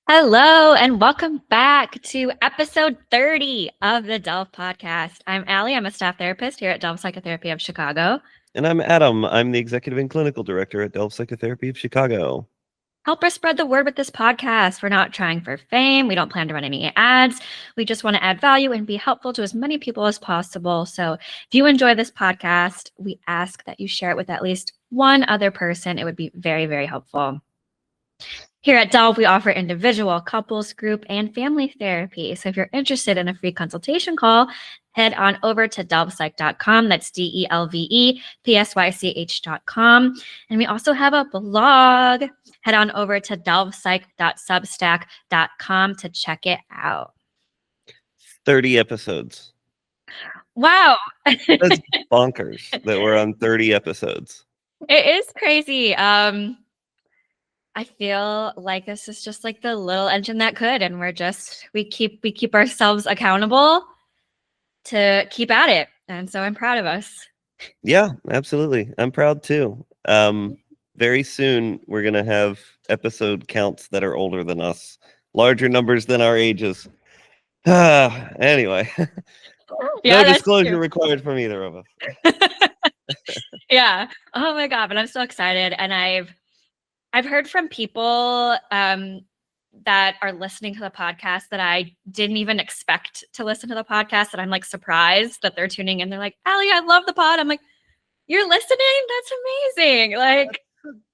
Hello, and welcome back to episode 30 of the Delve podcast. I'm Allie. I'm a staff therapist here at Delve Psychotherapy of Chicago. And I'm Adam. I'm the Executive and Clinical Director at Delve Psychotherapy of Chicago. Help us spread the word with this podcast. We're not trying for fame. We don't plan to run any ads. We just want to add value and be helpful to as many people as possible. So if you enjoy this podcast, we ask that you share it with at least one other person. It would be very, very helpful. Here at Delve, we offer individual, couples, group, and family therapy. So if you're interested in a free consultation call, head on over to delvepsych.com. That's DELVEPSYCH.com. And we also have a blog. Head on over to delvepsych.substack.com to check it out. 30 episodes. Wow. That's bonkers that we're on 30 episodes. It is crazy. I feel like this is just like the little engine that could, and we keep ourselves accountable to keep at it. And so I'm proud of us. Yeah, absolutely. I'm proud too. Very soon we're going to have episode counts that are older than us, larger numbers than our ages. Anyway, Yeah, no disclosure required from either of us. Yeah. Oh my God. But I'm so excited. And I've heard from people that are listening to the podcast that I didn't even expect to listen to the podcast, that I'm like surprised that they're tuning in. They're like, Allie, I love the pod. I'm like, you're listening? That's amazing. Like,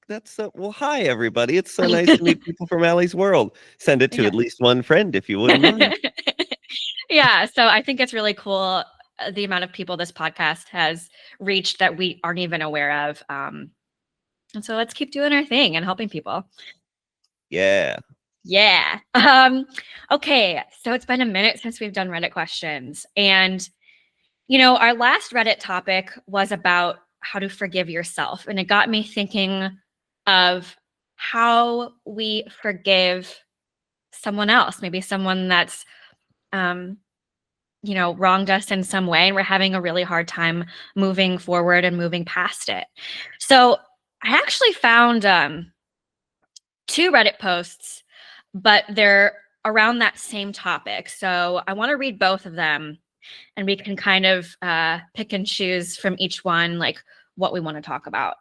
that's so well. Hi, everybody. It's so nice to meet people from Allie's world. Send it to at least one friend if you wouldn't mind. Yeah. So I think it's really cool the amount of people this podcast has reached that we aren't even aware of. And so let's keep doing our thing and helping people. Yeah. Yeah. Okay. So it's been a minute since we've done Reddit questions. And, our last Reddit topic was about how to forgive yourself. And it got me thinking of how we forgive someone else, maybe someone that's, wronged us in some way. And we're having a really hard time moving forward and moving past it. So I actually found 2 Reddit posts, but they're around that same topic. So I want to read both of them, and we can kind of pick and choose from each one, like what we want to talk about.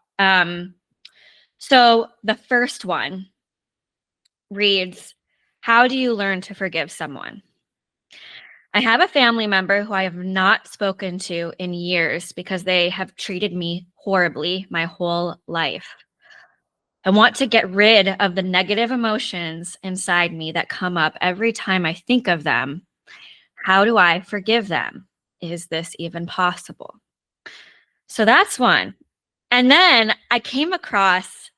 So the first one reads, how do you learn to forgive someone? I have a family member who I have not spoken to in years because they have treated me horribly my whole life. I want to get rid of the negative emotions inside me that come up every time I think of them. How do I forgive them? Is this even possible? So that's one. And then I came across,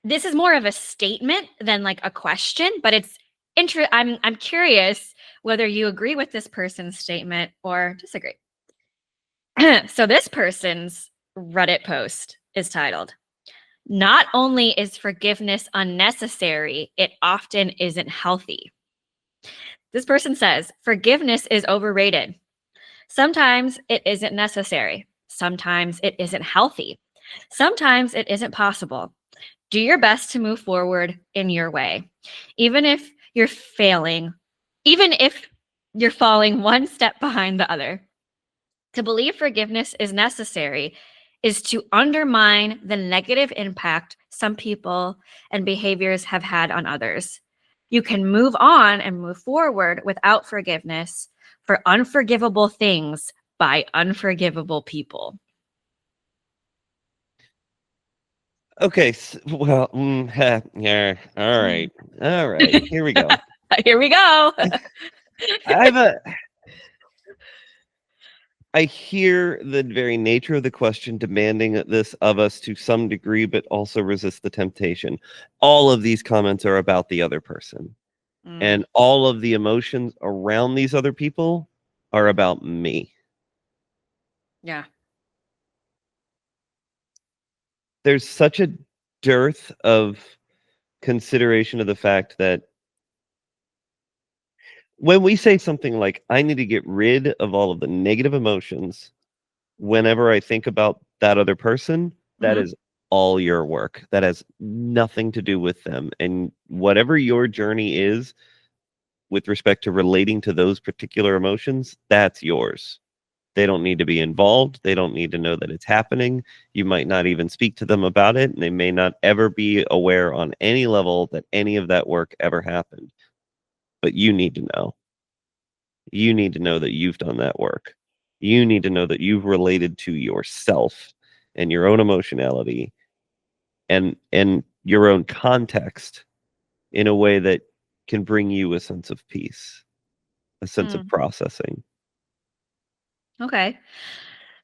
this is more of a statement than like a question, but it's I'm curious whether you agree with this person's statement or disagree. So this person's Reddit post is titled, "Not only is forgiveness unnecessary, it often isn't healthy." This person says, forgiveness is overrated. Sometimes it isn't necessary. Sometimes it isn't healthy. Sometimes it isn't possible. Do your best to move forward in your way. Even if you're falling one step behind the other. To believe forgiveness is necessary is to undermine the negative impact some people and behaviors have had on others. You can move on and move forward without forgiveness for unforgivable things by unforgivable people. Okay. Well, yeah. All right. Here we go. Here we go. I hear the very nature of the question demanding this of us to some degree, but also resist the temptation. All of these comments are about the other person. And all of the emotions around these other people are about me. Yeah. There's such a dearth of consideration of the fact that when we say something like, I need to get rid of all of the negative emotions whenever I think about that other person, that is all your work. That has nothing to do with them. And whatever your journey is with respect to relating to those particular emotions, that's yours. They don't need to be involved. They don't need to know that it's happening. You might not even speak to them about it, and they may not ever be aware on any level that any of that work ever happened. But you need to know. You need to know that you've done that work. You need to know that you've related to yourself and your own emotionality and your own context in a way that can bring you a sense of peace, a sense of processing. Okay.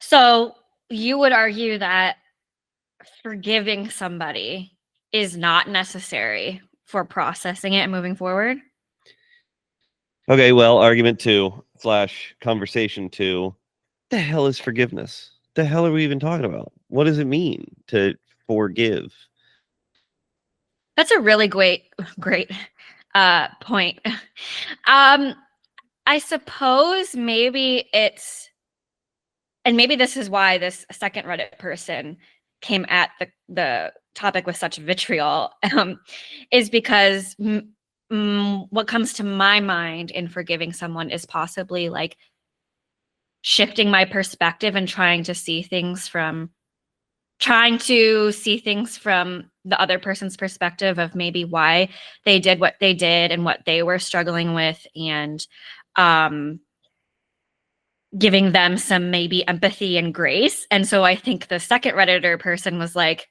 So you would argue that forgiving somebody is not necessary for processing it and moving forward? Okay, well, argument 2/conversation 2. The hell is forgiveness? The hell are we even talking about? What does it mean to forgive? That's a really great point. I suppose maybe it's, and maybe this is why this second Reddit person came at the topic with such vitriol, is because what comes to my mind in forgiving someone is possibly like shifting my perspective and trying to see things from the other person's perspective of maybe why they did what they did and what they were struggling with, and giving them some maybe empathy and grace. And so I think the second Redditor person was like,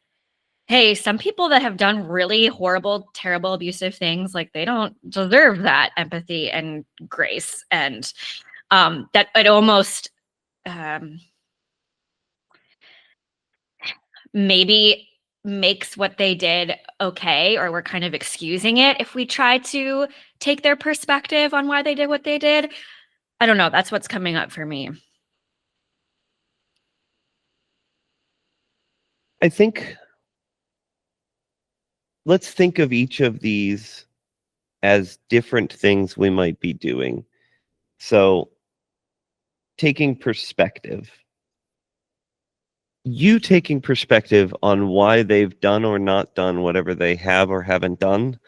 hey, some people that have done really horrible, terrible, abusive things, like they don't deserve that empathy and grace. And that it almost maybe makes what they did okay, or we're kind of excusing it if we try to take their perspective on why they did what they did. I don't know. That's what's coming up for me. I think let's think of each of these as different things we might be doing. So, taking perspective. You taking perspective on why they've done or not done whatever they have or haven't done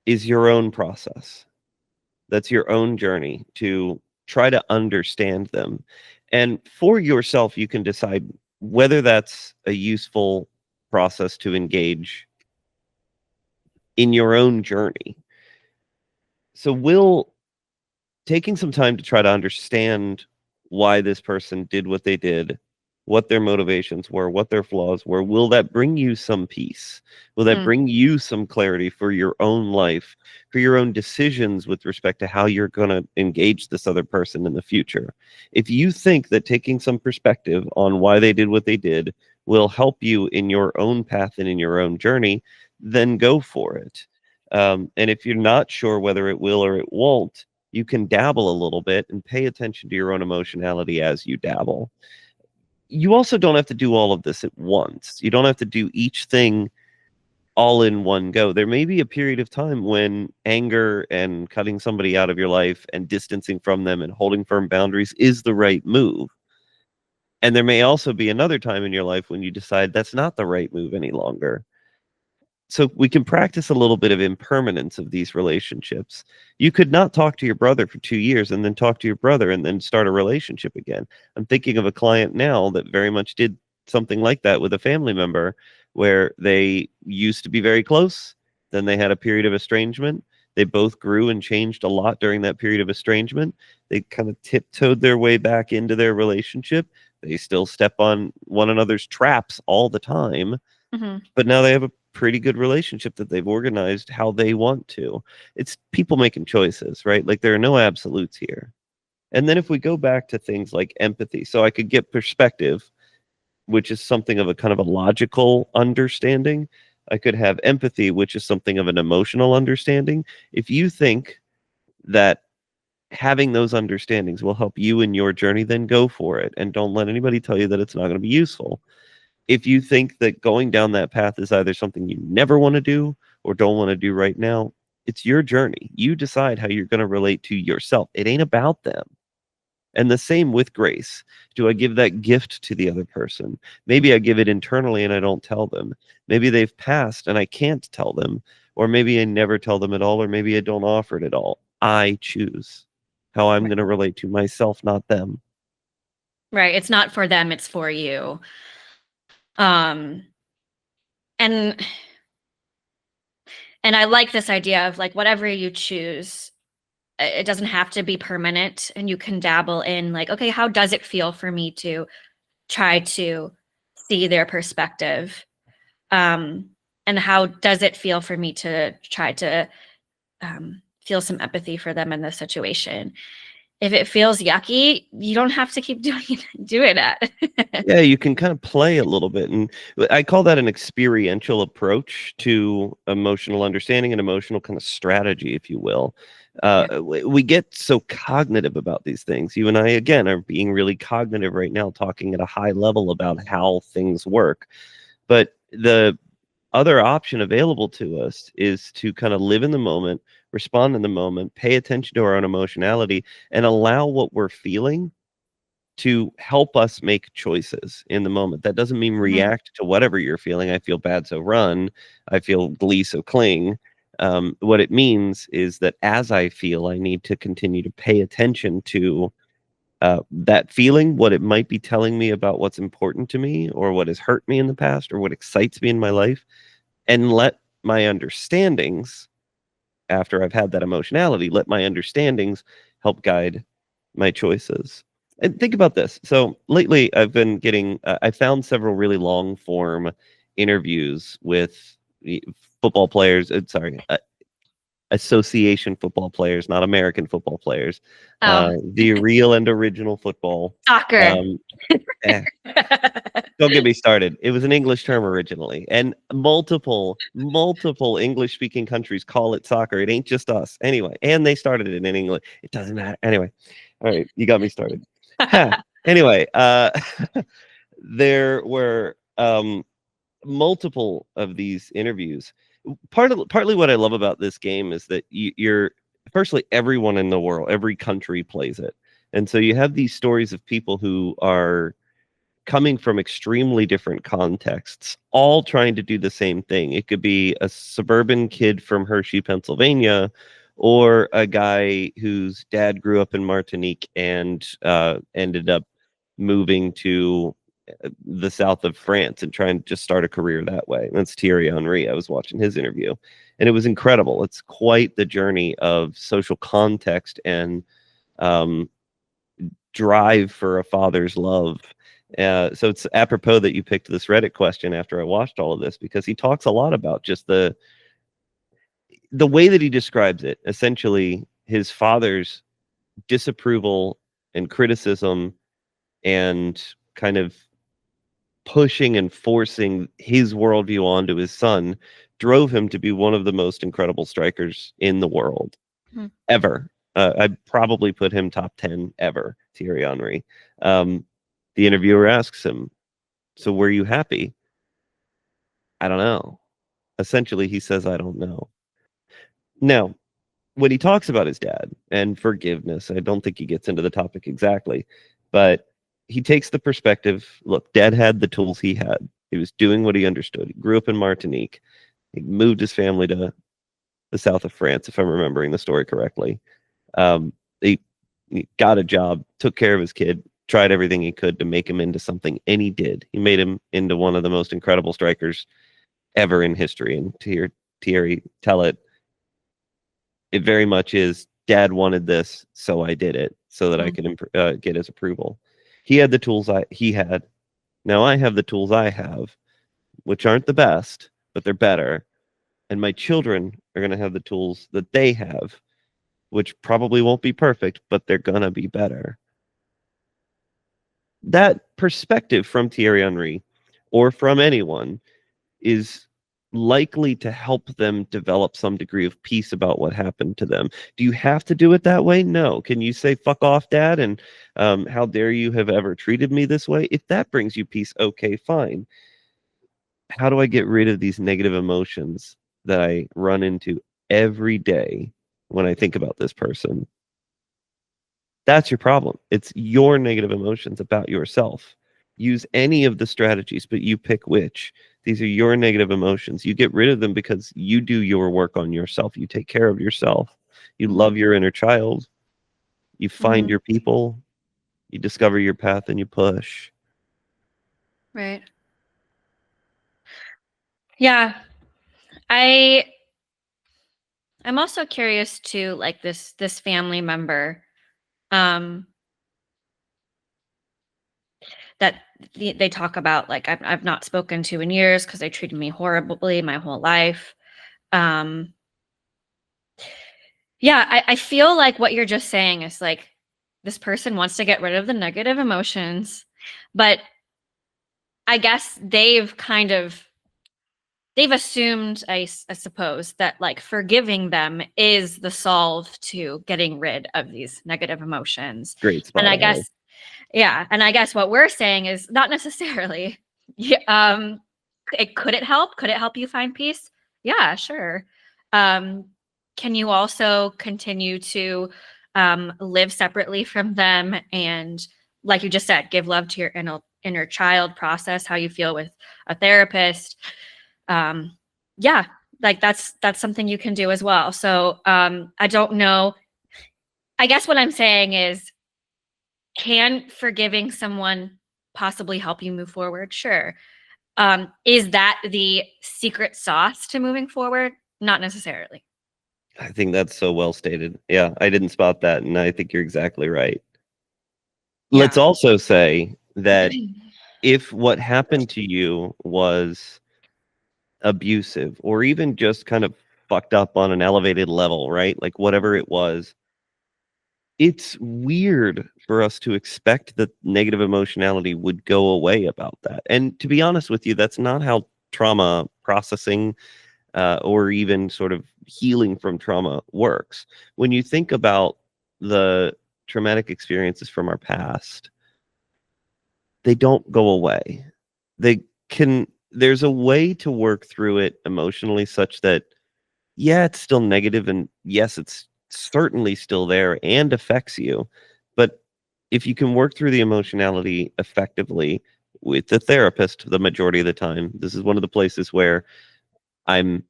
is your own process. That's your own journey to try to understand them. And for yourself, you can decide whether that's a useful process to engage in your own journey. So, will taking some time to try to understand why this person did what they did, what their motivations were, what their flaws were, will that bring you some peace? Will that bring you some clarity for your own life, for your own decisions with respect to how you're going to engage this other person in the future? If you think that taking some perspective on why they did what they did will help you in your own path and in your own journey, then go for it. And if you're not sure whether it will or it won't, you can dabble a little bit and pay attention to your own emotionality as you dabble. You also don't have to do all of this at once. You don't have to do each thing all in one go. There may be a period of time when anger and cutting somebody out of your life and distancing from them and holding firm boundaries is the right move. And there may also be another time in your life when you decide that's not the right move any longer. So we can practice a little bit of impermanence of these relationships. You could not talk to your brother for 2 years and then talk to your brother and then start a relationship again. I'm thinking of a client now that very much did something like that with a family member, where they used to be very close. Then they had a period of estrangement. They both grew and changed a lot during that period of estrangement. They kind of tiptoed their way back into their relationship. They still step on one another's traps all the time. But now they have a pretty good relationship that they've organized how they want to. It's people making choices, right? Like there are no absolutes here. And then if we go back to things like empathy, so I could get perspective, which is something of a kind of a logical understanding. I could have empathy, which is something of an emotional understanding. If you think that having those understandings will help you in your journey, then go for it. And don't let anybody tell you that it's not going to be useful. If you think that going down that path is either something you never want to do or don't want to do right now, it's your journey. You decide how you're going to relate to yourself. It ain't about them. And the same with grace. Do I give that gift to the other person? Maybe I give it internally and I don't tell them. Maybe they've passed and I can't tell them. Or maybe I never tell them at all, or maybe I don't offer it at all. I choose how I'm going to relate to myself, not them. Right. It's not for them, it's for you. Um, and and I like this idea of like whatever you choose, it doesn't have to be permanent, and you can dabble in like, okay, how does it feel for me to try to see their perspective? And how does it feel for me to try to feel some empathy for them in this situation? If it feels yucky, you don't have to keep doing it. Yeah, you can kind of play a little bit. And I call that an experiential approach to emotional understanding and emotional kind of strategy, if you will. We get so cognitive about these things. You and I, again, are being really cognitive right now, talking at a high level about how things work. But the other option available to us is to kind of live in the moment, respond in the moment, pay attention to our own emotionality, and allow what we're feeling to help us make choices in the moment. That doesn't mean react to whatever you're feeling. I feel bad, so run. I feel glee, so cling. What it means is that as I feel, I need to continue to pay attention to that feeling, what it might be telling me about what's important to me, or what has hurt me in the past, or what excites me in my life, and let my understandings, after I've had that emotionality, let my understandings help guide my choices. And think about this. So lately, I've been getting, I found several really long form interviews with football players. Sorry, association football players, not American football players. Oh, The real and original football. soccer. Um, eh, don't get me started. It was an English term originally, and multiple English speaking countries call it soccer. It ain't just us. Anyway, and they started it in England. It doesn't matter. Anyway, all right, you got me started. Anyway, there were multiple of these interviews. Partly what I love about this game is that you're firstly, everyone in the world, every country plays it, and so you have these stories of people who are coming from extremely different contexts, all trying to do the same thing. It could be a suburban kid from Hershey, Pennsylvania, or a guy whose dad grew up in Martinique and ended up moving to the south of France and trying to just start a career that way. That's Thierry Henry. I was watching his interview, and it was incredible. It's quite the journey of social context and um, drive for a father's love. So it's apropos that you picked this Reddit question after I watched all of this, because he talks a lot about just the way that he describes it. Essentially, his father's disapproval and criticism and kind of pushing and forcing his worldview onto his son drove him to be one of the most incredible strikers in the world ever. I'd probably put him top 10 ever, Thierry Henry. The interviewer asks him, "So were you happy?" "I don't know." Essentially, he says, "I don't know." Now, when he talks about his dad and forgiveness, I don't think he gets into the topic exactly, but he takes the perspective, look, dad had the tools he had. He was doing what he understood. He grew up in Martinique. He moved his family to the south of France, if I'm remembering the story correctly. Um, he got a job, took care of his kid, tried everything he could to make him into something, and he did. He made him into one of the most incredible strikers ever in history. And to hear Thierry tell it, it very much is, dad wanted this, so I did it so that I could get his approval. He had the tools he had. Now I have the tools I have, which aren't the best, but they're better. And my children are going to have the tools that they have, which probably won't be perfect, but they're going to be better. That perspective from Thierry Henry or from anyone is likely to help them develop some degree of peace about what happened to them. Do you have to do it that way? No. Can you say, "Fuck off, dad," and how dare you have ever treated me this way? If that brings you peace, okay, fine. How do I get rid of these negative emotions that I run into every day when I think about this person? That's your problem. It's your negative emotions about yourself. Use any of the strategies, but you pick which. These are your negative emotions. You get rid of them because you do your work on yourself. You take care of yourself. You love your inner child. You find your people. You discover your path and you push. Right. Yeah. I'm also curious too, like this family member um that they talk about, like, I've not spoken to in years because they treated me horribly my whole life. Um yeah, I feel like what you're just saying is like this person wants to get rid of the negative emotions, but I guess they've assumed, I suppose, that like forgiving them is the solve to getting rid of these negative emotions. Great And spot I on it. guess, yeah, and I guess what we're saying is not necessarily. Yeah, could it help? Could it help you find peace? Yeah, sure. Um, can you also continue to live separately from them and, like you just said, give love to your inner child, process how you feel with a therapist? um yeah, like that's something you can do as well. So I don't know, I guess what I'm saying is, can forgiving someone possibly help you move forward? Sure. Is that the secret sauce to moving forward? Not necessarily. I think that's so well stated. Yeah, I didn't spot that, and I think you're exactly right. Let's Yeah. also say that if what happened to you was abusive or even just kind of fucked up on an elevated level, right? Like whatever it was, it's weird for us to expect that negative emotionality would go away about that. And to be honest with you, that's not how trauma processing or even sort of healing from trauma works. When you think about the traumatic experiences from our past, they don't go away. They can, there's a way to work through it emotionally such that, yeah, it's still negative and yes, it's certainly still there and affects you. But if you can work through the emotionality effectively with the therapist the majority of the time, this is one of the places where I'm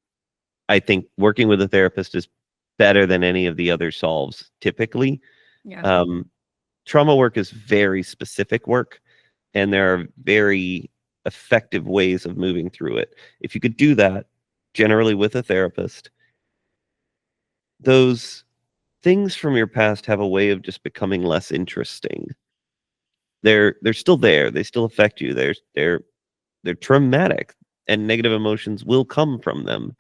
I think working with a therapist is better than any of the other solves typically. Yeah. Um, Trauma work is very specific work, and there are very effective ways of moving through it. If you could do that, generally with a therapist, those things from your past have a way of just becoming less interesting. They're still there. They still affect you. They're traumatic, and negative emotions will come from them.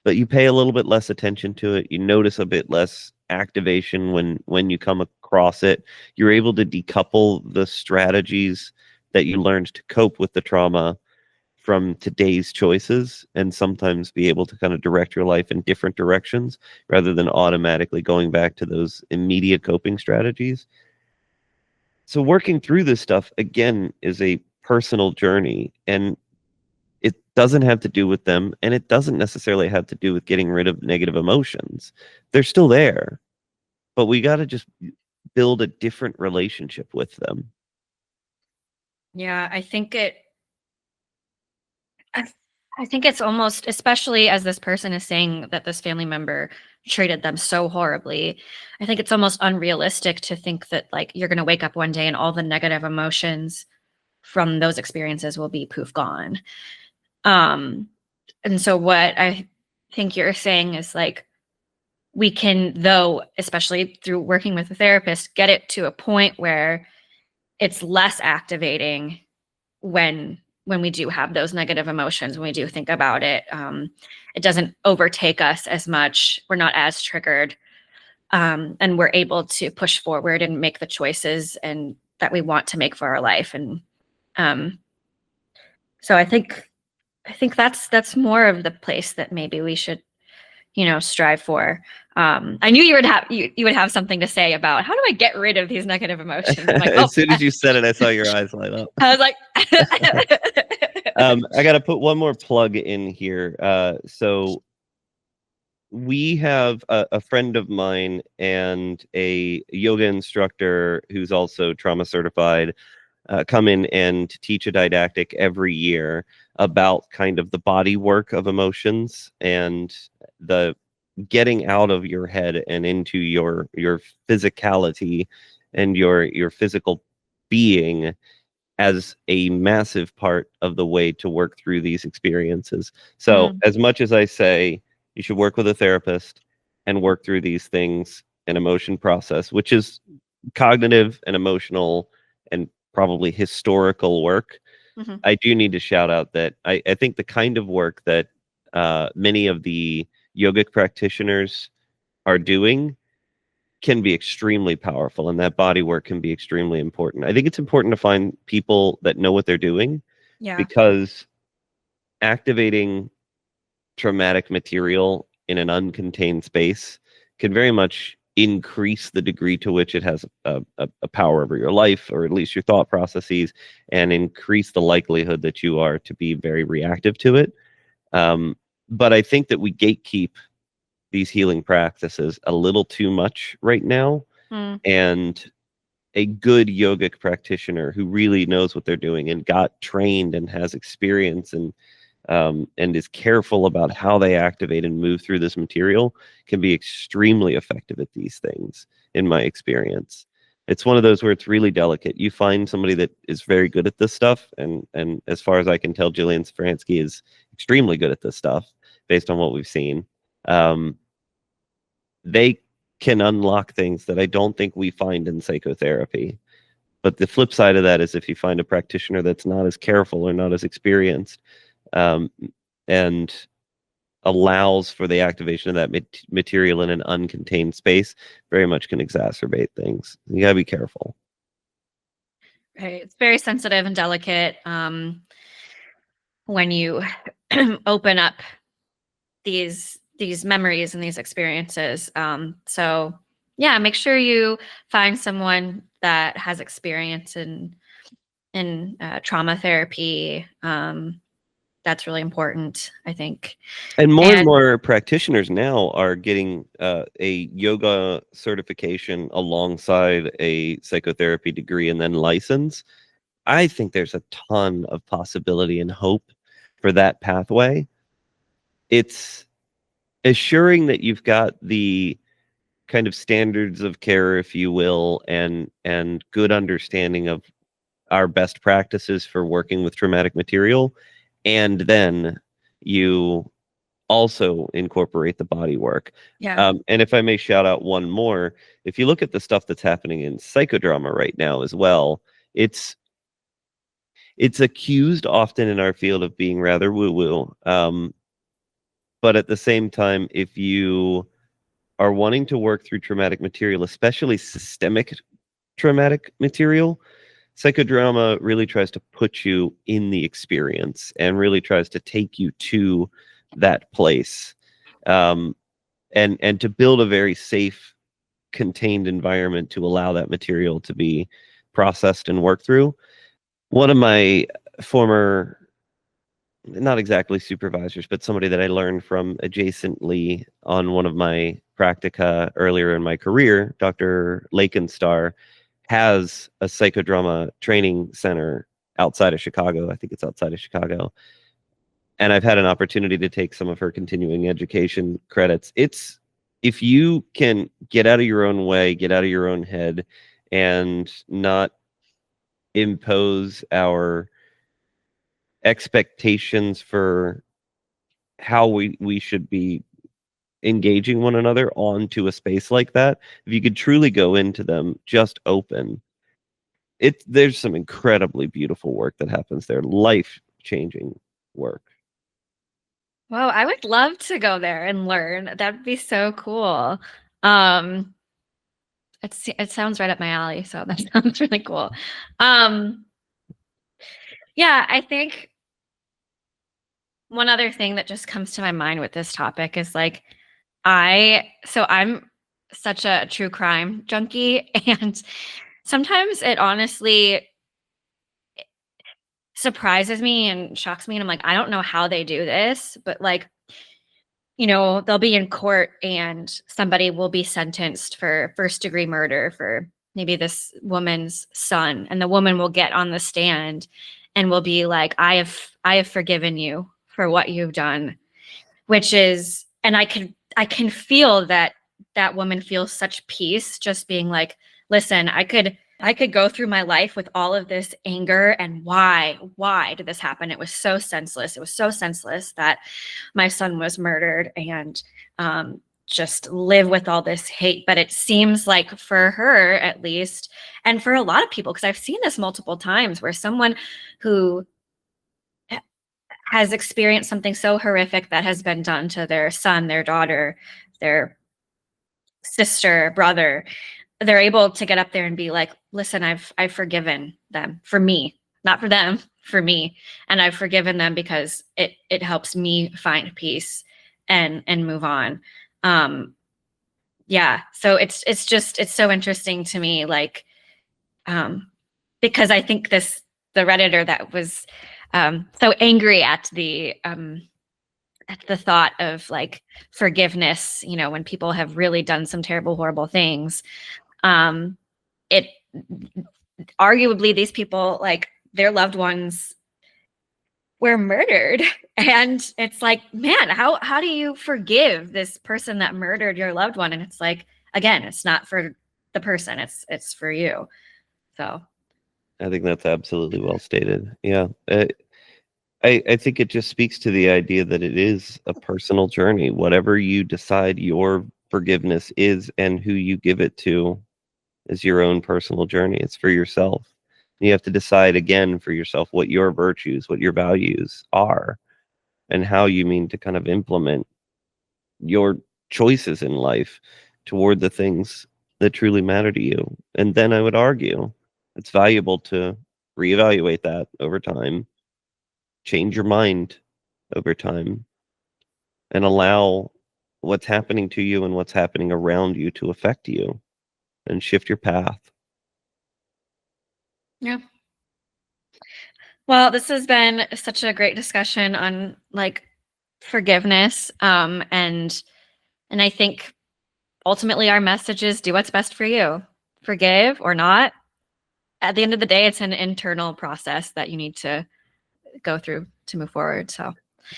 But you pay a little bit less attention to it. You notice a bit less activation when you come across it. You're able to decouple the strategies that you learned to cope with the trauma from today's choices and sometimes be able to kind of direct your life in different directions rather than automatically going back to those immediate coping strategies. So working through this stuff again is a personal journey, and it doesn't have to do with them, and it doesn't necessarily have to do with getting rid of negative emotions. They're still there, but we got to just build a different relationship with them. Yeah, I, I think it's almost, especially as this person is saying that this family member treated them so horribly, I think it's almost unrealistic to think that like you're going to wake up one day and all the negative emotions from those experiences will be poof gone. Um, and so what I think you're saying is like, we can, though, especially through working with a therapist, get it to a point where it's less activating when we do have those negative emotions, when we do think about it. It doesn't overtake us as much. We're not as triggered, and we're able to push forward and make the choices and that we want to make for our life. And um, so I think that's more of the place that maybe we should, strive for. I knew you would have something to say about how do I get rid of these negative emotions. I'm like, oh, As soon as you said it, I saw your eyes light up. I was like, I got to put one more plug in here. So we have a friend of mine and a yoga instructor who's also trauma certified come in and teach a didactic every year about kind of the body work of emotions and the getting out of your head and into your physicality and your physical being as a massive part of the way to work through these experiences. So, Mm, as much as I say you should work with a therapist and work through these things and emotion process, which is cognitive and emotional and probably historical work, mhm. I do need to shout out that I think the kind of work that many of the yogic practitioners are doing can be extremely powerful, and that body work can be extremely important. I think it's important to find people that know what they're doing Yeah. because activating traumatic material in an uncontained space can very much increase the degree to which it has a power over your life, or at least your thought processes, and increase the likelihood that you are to be very reactive to it. But I think that we gatekeep these healing practices a little too much right now. Mm, And a good yogic practitioner who really knows what they're doing and got trained and has experience and is careful about how they activate and move through this material can be extremely effective at these things, in my experience. It's one of those where it's really delicate. You find somebody that is very good at this stuff, and as far as I can tell, Jillian Safransky is extremely good at this stuff based on what we've seen. Um, they can unlock things that I don't think we find in psychotherapy. But the flip side of that is if you find a practitioner that's not as careful or not as experienced, um, and allows for the activation of that material in an uncontained space, very much can exacerbate things. You gotta be careful. right. It's very sensitive and delicate when you open up these memories and these experiences. So yeah, make sure you find someone that has experience in trauma therapy. That's really important, I think. And And more practitioners now are getting a yoga certification alongside a psychotherapy degree and then license. I think there's a ton of possibility and hope for that pathway. It's assuring that you've got the kind of standards of care, if you will, and good understanding of our best practices for working with traumatic material, and then you also incorporate the body work. yeah, And if I may shout out one more, if you look at the stuff that's happening in psychodrama right now as well, it's it's accused often in our field of being rather woo-woo. But at the same time, if you are wanting to work through traumatic material, especially systemic traumatic material, psychodrama really tries to put you in the experience and really tries to take you to that place, um, and to build a very safe, contained environment to allow that material to be processed and worked through. One of my former, not exactly supervisors, but somebody that I learned from adjacently on one of my practica earlier in my career, Dr. Lakenstar, has a psychodrama training center outside of Chicago. I think it's outside of Chicago. And I've had an opportunity to take some of her continuing education credits. It's if you can get out of your own way, get out of your own head, and not impose our expectations for how we should be engaging one another onto a space like that, if you could truly go into them just open, there's some incredibly beautiful work that happens there, life changing work. well, I would love to go there and learn. That'd be so cool. Um, it sounds right up my alley, so that sounds really cool. Um, yeah, I think one other thing that just comes to my mind with this topic is like I'm such a true crime junkie and sometimes it honestly surprises me and shocks me and I'm like, I don't know how they do this, but like, they'll be in court and somebody will be sentenced for first-degree murder for maybe this woman's son, and the woman will get on the stand and will be like, I have forgiven you for what you've done, which is, and I can feel that woman feels such peace just being like, listen, I could go through my life with all of this anger and why did this happen? It was so senseless. It was so senseless that my son was murdered, and just live with all this hate. But it seems like for her, at least, and for a lot of people, because I've seen this multiple times, where someone who has experienced something so horrific that has been done to their son, their daughter, their sister, brother, they're able to get up there and be like, listen, I've forgiven them for me, not for them, for me. And I've forgiven them because it helps me find peace and move on. Yeah. So it's so interesting to me, like, because I think the Redditor that was so angry at the thought of like forgiveness, when people have really done some terrible, horrible things, it arguably these people, like, their loved ones were murdered, and it's like, man, how do you forgive this person that murdered your loved one? And it's like, again, it's not for the person, it's for you. So I think that's absolutely well stated. Yeah. I think it just speaks to the idea that it is a personal journey. Whatever you decide your forgiveness is and who you give it to is your own personal journey. It's for yourself. You have to decide again for yourself what your virtues, what your values are, and how you mean to kind of implement your choices in life toward the things that truly matter to you. And then I would argue it's valuable to reevaluate that over time, change your mind over time, and allow what's happening to you and what's happening around you to affect you and shift your path. yeah. Well, this has been such a great discussion on like forgiveness, and I think ultimately our message is do what's best for you. Forgive or not. At the end of the day, it's an internal process that you need to go through to move forward. So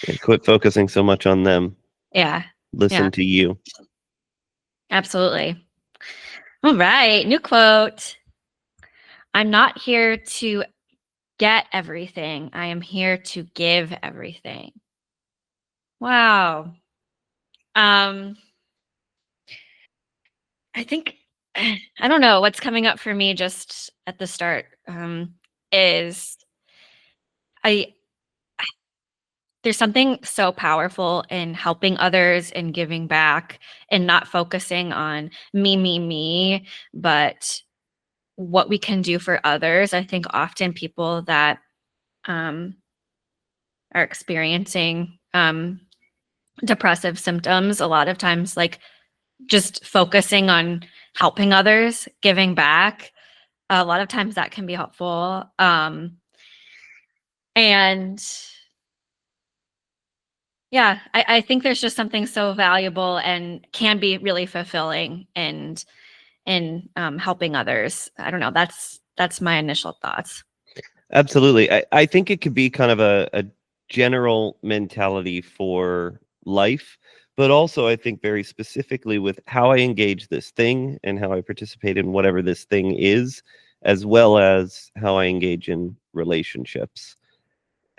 And quit focusing so much on them. yeah. Listen Yeah. to you. Absolutely. All right. New quote. I'm not here to get everything. I am here to give everything. Wow. I think I don't know what's coming up for me just at the start, is I there's something so powerful in helping others and giving back and not focusing on me, but what we can do for others. I think often people that are experiencing depressive symptoms, a lot of times, like, just focusing on helping others, giving back, a lot of times that can be helpful. And yeah, I think there's just something so valuable and can be really fulfilling in helping others. I don't know. That's my initial thoughts. Absolutely. I think it could be kind of a general mentality for life, but also I think very specifically with how I engage this thing and how I participate in whatever this thing is, as well as how I engage in relationships.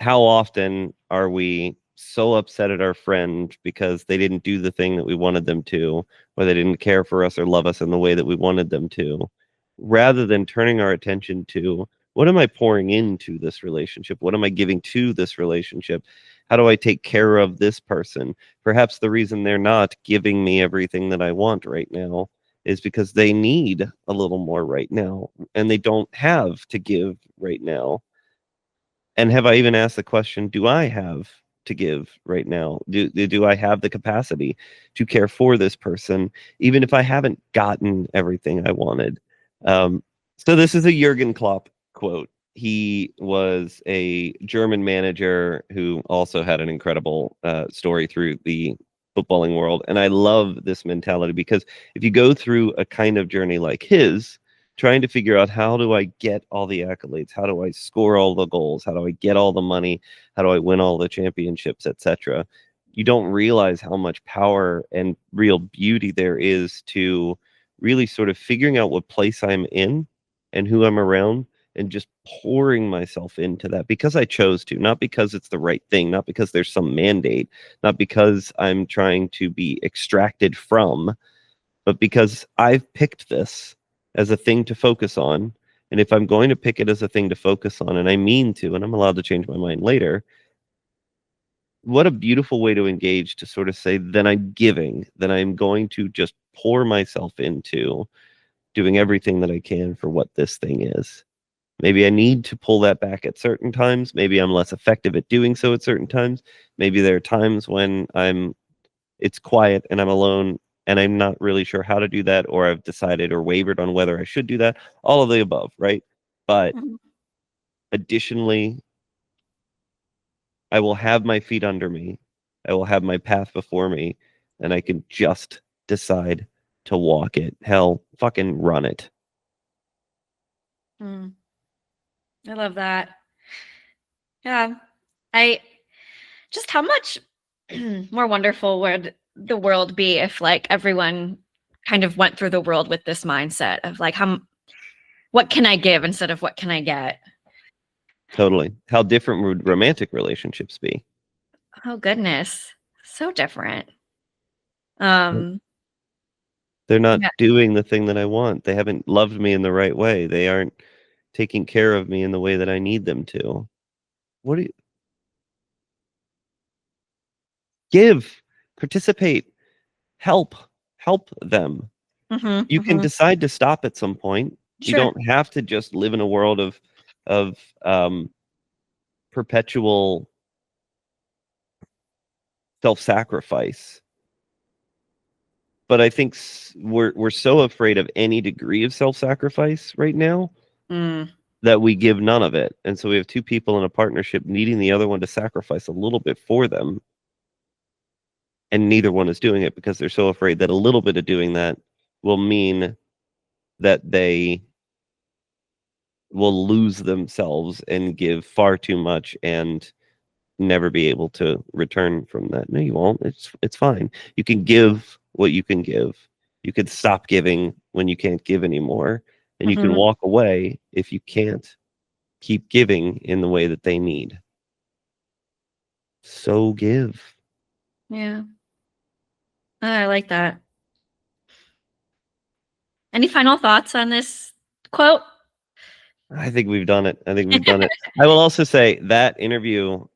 How often are we so upset at our friend because they didn't do the thing that we wanted them to, or they didn't care for us or love us in the way that we wanted them to, rather than turning our attention to what am I pouring into this relationship? What am I giving to this relationship? How do I take care of this person? Perhaps the reason they're not giving me everything that I want right now is because they need a little more right now and they don't have to give right now. And have I even asked the question, do I have to give right now? Do I have the capacity to care for this person, even if I haven't gotten everything I wanted? So this is a Jurgen Klopp quote. He was a German manager who also had an incredible story through the footballing world. And I love this mentality because if you go through a kind of journey like his, trying to figure out how do I get all the accolades, how do I score all the goals, how do I get all the money, how do I win all the championships, etc., you don't realize how much power and real beauty there is to really sort of figuring out what place I'm in and who I'm around and just pouring myself into that because I chose to, not because it's the right thing, not because there's some mandate, not because I'm trying to be extracted from, but because I've picked this as a thing to focus on. And if I'm going to pick it as a thing to focus on, and I mean to, and I'm allowed to change my mind later, what a beautiful way to engage, to sort of say, then I'm giving, then I'm going to just pour myself into doing everything that I can for what this thing is. Maybe I need to pull that back at certain times. Maybe I'm less effective at doing so at certain times. Maybe there are times when it's quiet and I'm alone and I'm not really sure how to do that, or I've decided or wavered on whether I should do that. All of the above, right? But additionally, I will have my feet under me. I will have my path before me, and I can just decide to walk it. Hell, fucking run it. I love that. Yeah. Just how much more wonderful would the world be if like everyone kind of went through the world with this mindset of like, what can I give instead of what can I get? Totally. How different would romantic relationships be? Oh goodness. So different. They're not Yeah. doing the thing that I want. They haven't loved me in the right way. They aren't taking care of me in the way that I need them to. What do you give? Participate, help them. You can decide to stop at some point. You Sure. don't have to just live in a world of perpetual self-sacrifice. But I think we're so afraid of any degree of self-sacrifice right now that we give none of it. And so we have two people in a partnership needing the other one to sacrifice a little bit for them. And neither one is doing it because they're so afraid that a little bit of doing that will mean that they will lose themselves and give far too much and never be able to return from that. No, you won't. It's fine. You can give what you can give. You could stop giving when you can't give anymore, and you can walk away if you can't keep giving in the way that they need. So give. Yeah. I like that. Any final thoughts on this quote? I think we've done it. I will also say that interview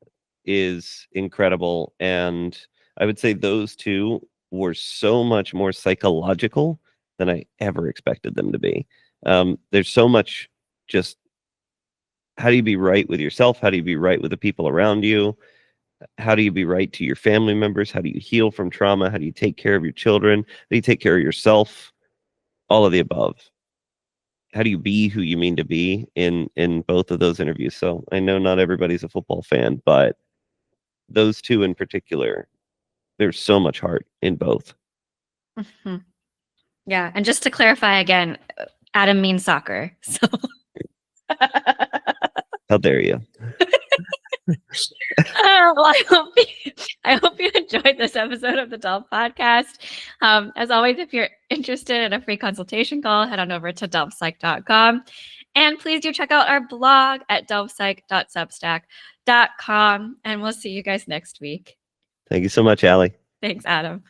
is incredible, and I would say those two were so much more psychological than I ever expected them to be. There's so much just how do you be right with yourself? How do you be right with the people around you? How do you be right to your family members? How do you heal from trauma? How do you take care of your children? How do you take care of yourself? All of the above. How do you be who you mean to be in both of those interviews? So I know not everybody's a football fan, but those two in particular, there's so much heart in both. Yeah. And just to clarify again, Adam means soccer. So How dare you? well, I hope you enjoyed this episode of the Delve Podcast. As always, if you're interested in a free consultation call, head on over to delvepsych.com. And please do check out our blog at delvepsych.substack.com. And we'll see you guys next week. Thank you so much, Allie. Thanks, Adam.